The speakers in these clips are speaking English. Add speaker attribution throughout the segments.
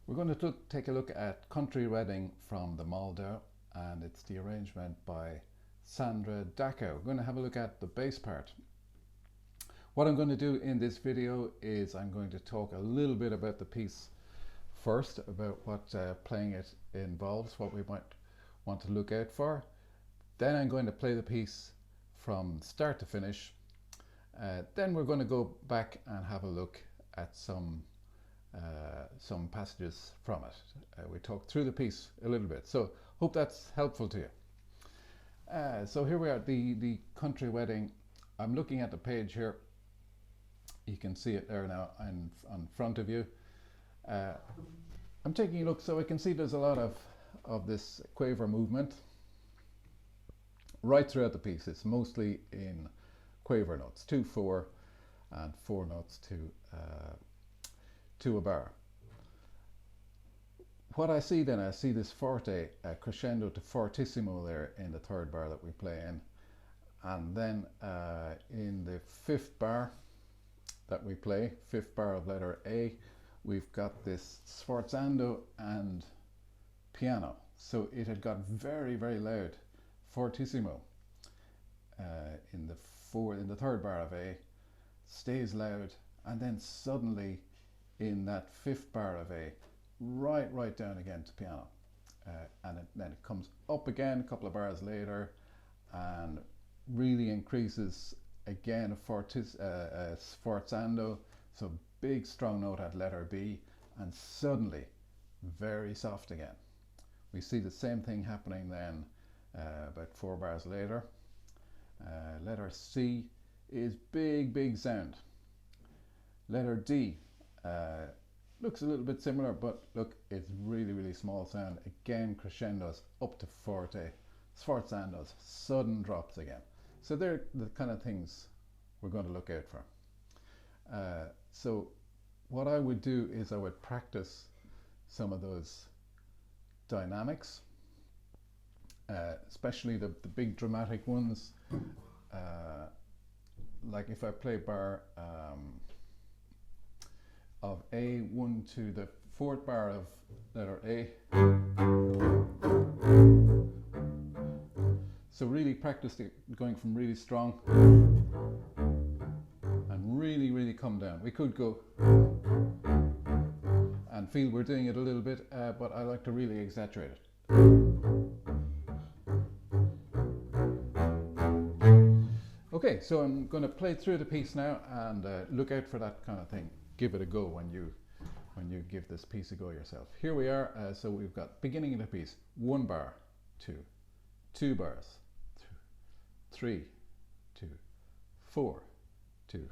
Speaker 1: We're going to take a look at Country Wedding from the Moldau, and it's the arrangement by Dackow. We're going to have a look at the bass part. What I'm going to do in this video is I'm going to talk a little bit about the piece first, about what playing it involves, what we might want to look out for. Then I'm going to play the piece from start to finish. Then we're going to go back and have a look at some passages from it. We talked through the piece a little bit, so hope that's helpful to you. So here we are, the Country Wedding. I'm looking at the page here. You can see it there now in front of you. I'm taking a look, so I can see there's a lot of this quaver movement right throughout the piece. It's mostly in quaver notes, 2/4 and 4 notes to a bar. What I see then, I see this forte crescendo to fortissimo there in the 3rd bar that we play in, and then in the 5th bar that we play, 5th bar of letter A, we've got this sforzando and piano. So it had got very, very loud, fortissimo in the 3rd bar of A, stays loud, and then suddenly in that 5th bar of A, right down again to piano, and then it comes up again a couple of bars later and really increases again, a sforzando, so big strong note at letter B, and suddenly very soft again. We see the same thing happening then about 4 bars later. Letter C is big sound. Letter D looks a little bit similar, but look, it's really small sound. Again, crescendos up to forte, sforzandos, sudden drops again. So they're the kind of things we're going to look out for. So what I would do is I would practice some of those dynamics, especially the big dramatic ones. Like if I play bar of A1 to the 4th bar of letter A. So really practice going from really strong and really come down. We could go and feel we're doing it a little bit, but I like to really exaggerate it. Okay, so I'm going to play through the piece now, and look out for that kind of thing. Give it a go when you give this piece a go yourself. Here we are. So we've got beginning of the piece, 1 bar, 2 bars, 3, 2, 4, 2.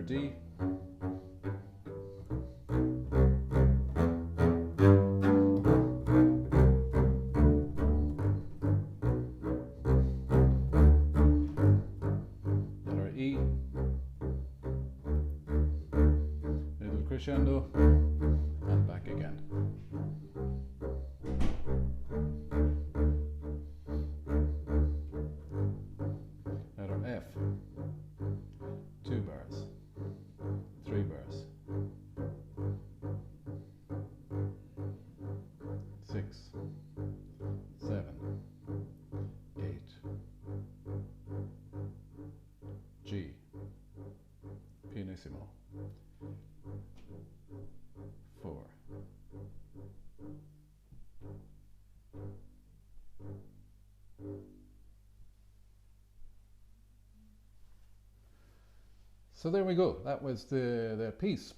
Speaker 1: D. Letter E. Little crescendo and back again. Letter F. 2 bars. 3 bars, 6, 7, 8, G, pianissimo, 4. So there we go. That was the piece.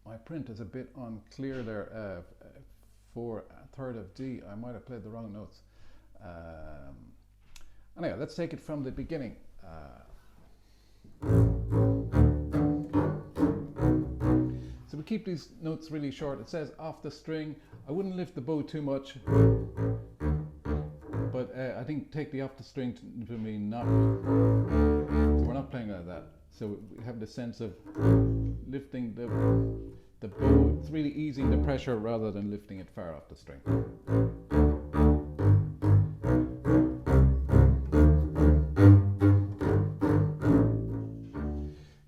Speaker 1: My print is a bit unclear there. for a third of D. I might have played the wrong notes. Anyway, let's take it from the beginning. So we keep these notes really short. It says off the string. I wouldn't lift the bow too much, but I think take the off the string to mean not. So we're not playing like that. So we have the sense of lifting the bow. It's really easing the pressure rather than lifting it far off the string.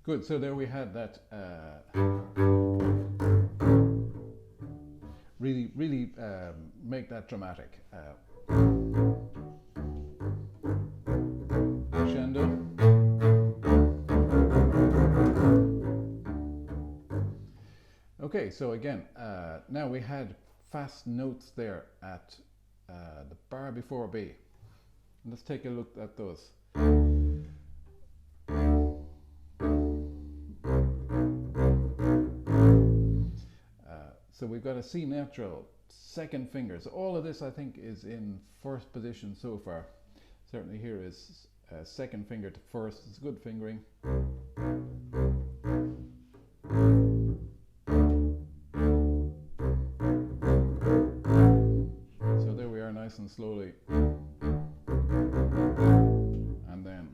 Speaker 1: Good, so there we had that really make that dramatic. Crescendo. Okay, so again, now we had fast notes there at the bar before B. Let's take a look at those. So we've got a C natural, second finger. So all of this I think is in first position so far. Certainly here is second finger to first. It's good fingering. So there we are, nice and slowly. And then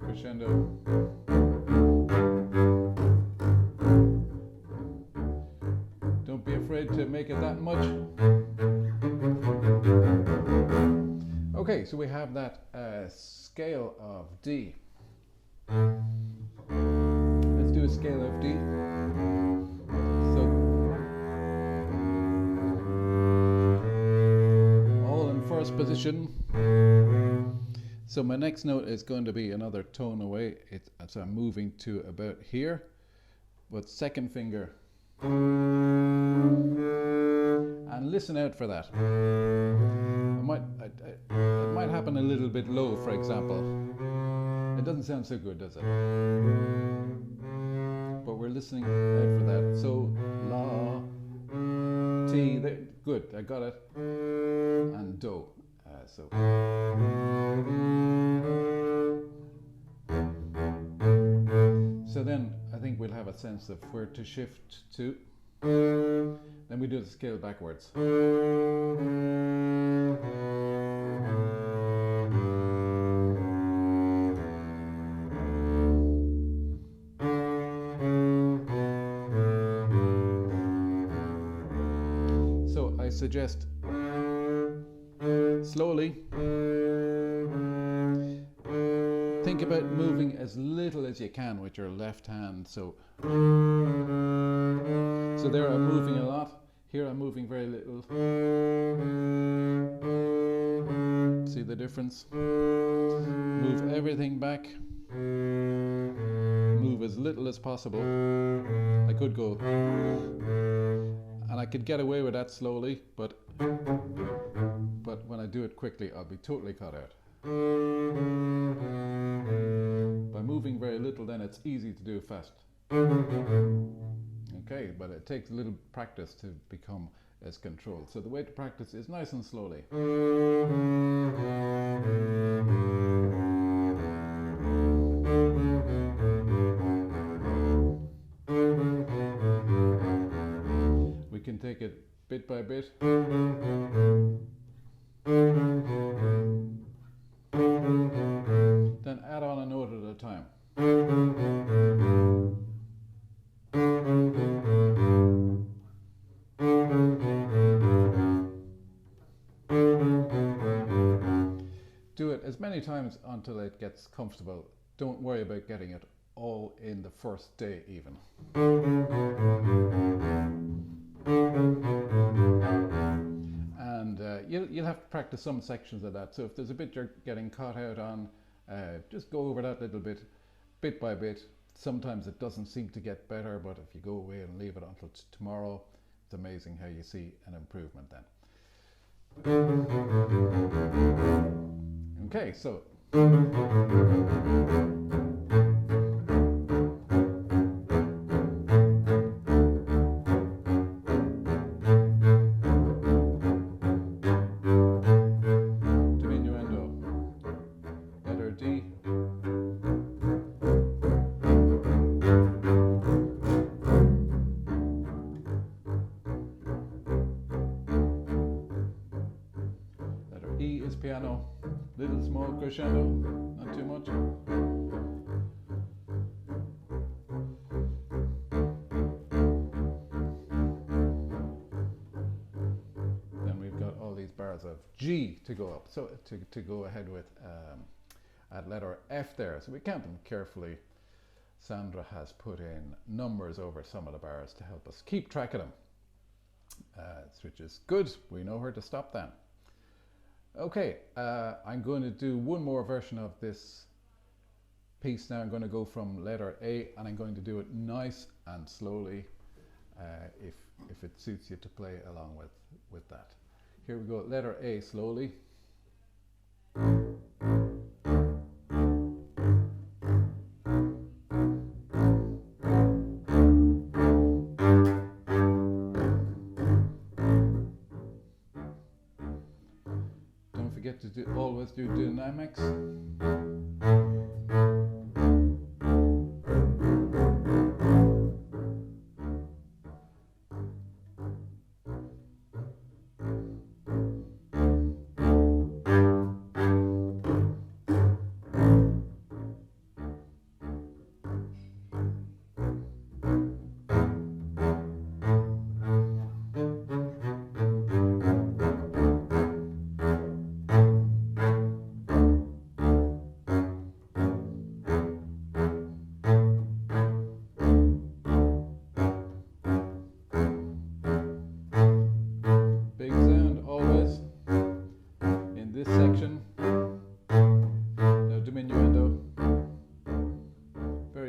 Speaker 1: crescendo. Don't be afraid to make it that much. Okay, so we have that scale of D. Let's do a scale of D. So all in first position. So my next note is going to be another tone away. So I'm moving to about here, but second finger. And listen out for that. It might happen a little bit low, for example. It doesn't sound so good, does it? But we're listening out for that. So La, T, good, I got it. And Do. So then I think we'll have a sense of where to shift to. Then we do the scale backwards. So I suggest slowly think about moving as little as you can with your left hand. So there I'm moving a lot. Here I'm moving very little. See the difference? Move everything back. Move as little as possible. I could go, and I could get away with that slowly, but when I do it quickly, I'll be totally caught out. By moving very little, then it's easy to do fast. Okay, but it takes a little practice to become as controlled. So the way to practice is nice and slowly. We can take it bit by bit. Then add on a note at a time. Do it as many times until it gets comfortable. Don't worry about getting it all in the first day even. And you'll have to practice some sections of that. So if there's a bit you're getting caught out on, just go over that little bit by bit. Sometimes it doesn't seem to get better, but if you go away and leave it until tomorrow, it's amazing how you see an improvement then. Okay, so small crescendo, not too much. Then we've got all these bars of G to go up, so to go ahead with at letter F there. So we count them carefully. Sandra has put in numbers over some of the bars to help us keep track of them, which is good. We know where to stop then. Okay, I'm going to do one more version of this piece now. I'm going to go from letter A, and I'm going to do it nice and slowly, if it suits you to play along with that. Here we go, letter A slowly. Forget to always do dynamics.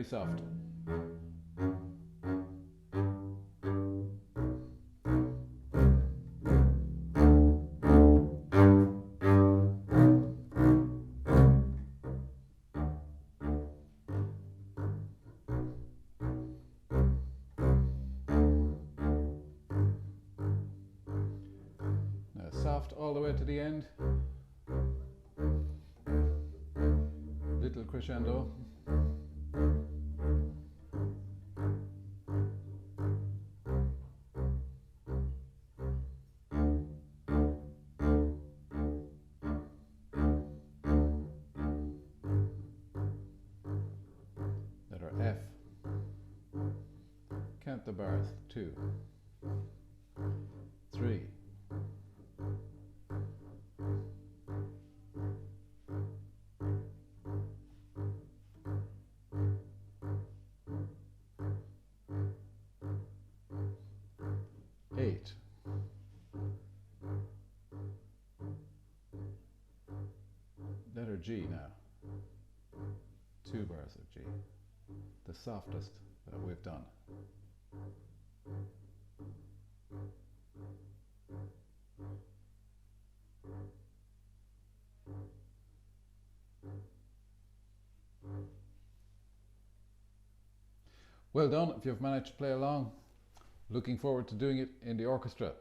Speaker 1: Soft. Now soft all the way to the end. Little crescendo. F. Count the bars. 2, 3, 8. Letter G now. 2 bars of G. The softest that we've done. Well done if you've managed to play along. Looking forward to doing it in the orchestra.